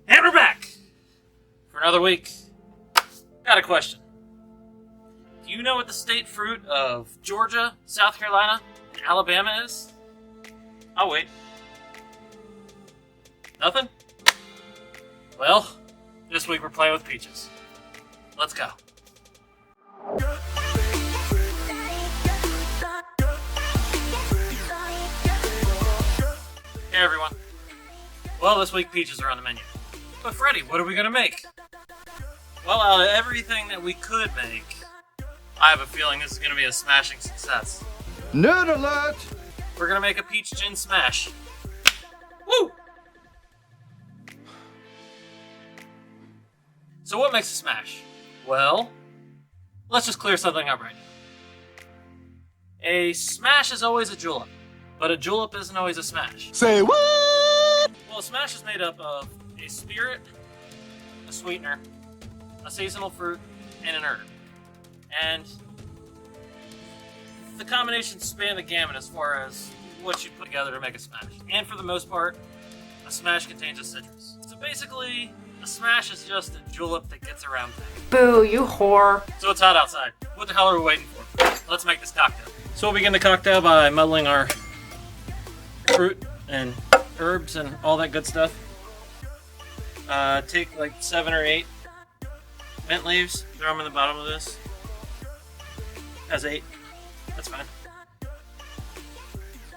And we're back for another week. Got a question. Do you know what the state fruit of Georgia, South Carolina, and Alabama is? I'll wait. Nothing? Well, this week we're playing with peaches. Let's go. Hey everyone. Well, this week peaches are on the menu. But Freddy, what are we gonna make? Well, out of everything that we could make, I have a feeling this is gonna be a smashing success. Nerd alert! We're gonna make a peach gin smash. Woo! So what makes a smash? Well, let's just clear something up right now. A smash is always a julep, but a julep isn't always a smash. Say what? Well, a smash is made up of a spirit, a sweetener, a seasonal fruit, and an herb. And the combinations span the gamut as far as what you put together to make a smash. And for the most part, a smash contains a citrus. So basically, a smash is just a julep that gets around things. Boo, you whore. So it's hot outside. What the hell are we waiting for? Let's make this cocktail. So we'll begin the cocktail by muddling our fruit and herbs and all that good stuff. Take like 7 or 8 mint leaves, throw them in the bottom of this. Has 8. That's fine.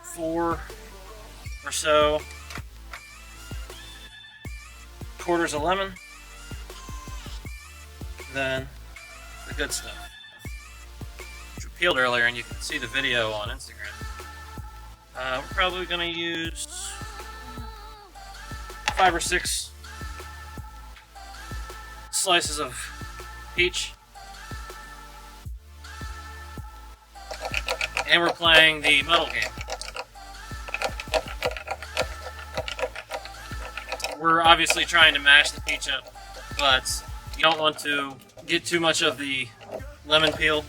4 or so quarters of lemon. Then the good stuff, which we peeled earlier, and you can see the video on Instagram. We're probably going to use 5 or 6 slices of peach. And we're playing the muddle game. We're obviously trying to mash the peach up, but you don't want to get too much of the lemon peel,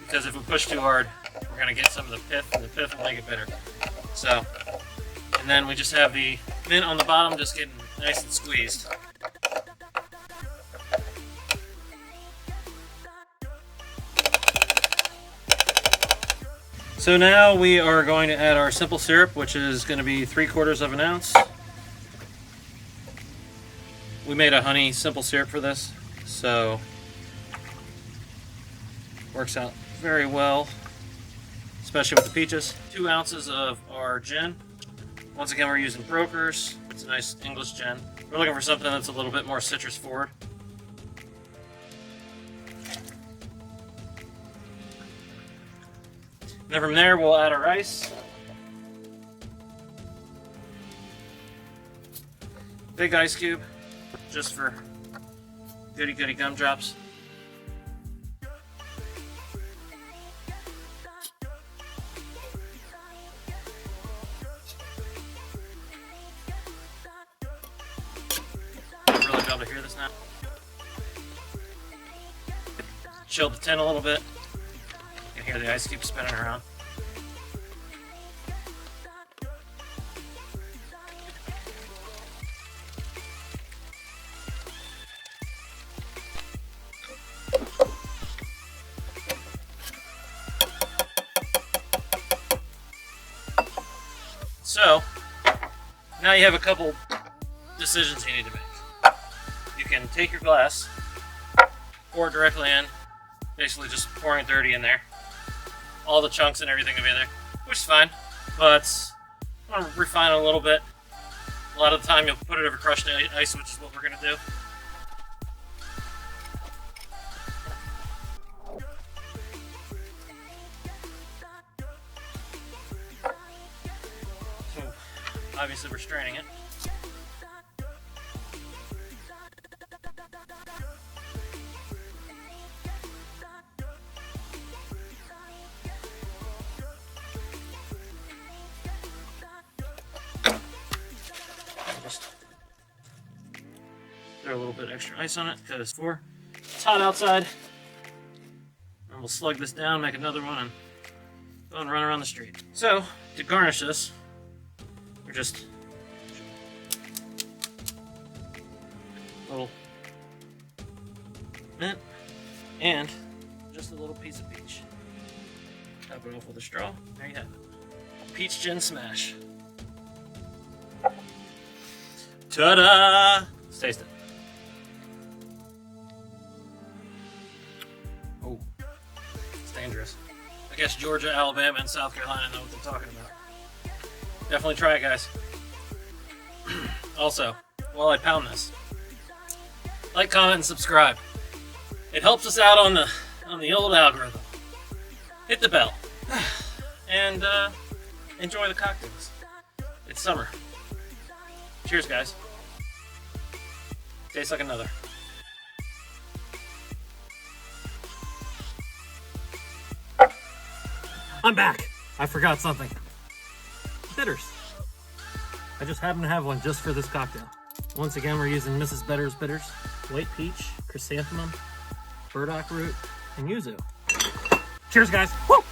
because if we push too hard, we're going to get some of the pith, and the pith will make it bitter. So, and then we just have the mint on the bottom just getting nice and squeezed. So now we are going to add our simple syrup, which is going to be 3/4 of an ounce. We made a honey simple syrup for this, so works out very well, especially with the peaches. 2 ounces of our gin. Once again, we're using Brokers. It's a nice English gin. We're looking for something that's a little bit more citrus forward. And then from there, we'll add our ice. Big ice cube, just for goody goody gumdrops. I'll really be able to hear this now. Chill the tin a little bit. You can hear the ice cube spinning around. So, now you have a couple decisions you need to make. You can take your glass, pour it directly in, basically just pouring dirty in there. All the chunks and everything will be in there, which is fine, but I want to refine it a little bit. A lot of the time you'll put it over crushed ice, which is what we're going to do. So, obviously we're straining it. Throw a little bit extra ice on it because it's hot outside. And we'll slug this down, make another one, and go and run around the street. So, to garnish this, we're just little mint, and just a little piece of peach. Top it off with a straw. There you have it. Peach gin smash. Ta-da! Let's taste it. Oh, it's dangerous. I guess Georgia, Alabama, and South Carolina know what they're talking about. Definitely try it, guys. Also, while I pound this, like, comment, and subscribe. It helps us out on the old algorithm. Hit the bell. And enjoy the cocktails. It's summer. Cheers, guys. Tastes like another. I'm back. I forgot something. Bitters. I just happen to have one just for this cocktail. Once again, we're using Mrs. Better's bitters, white peach, chrysanthemum, burdock root, and yuzu. Cheers, guys. Woo!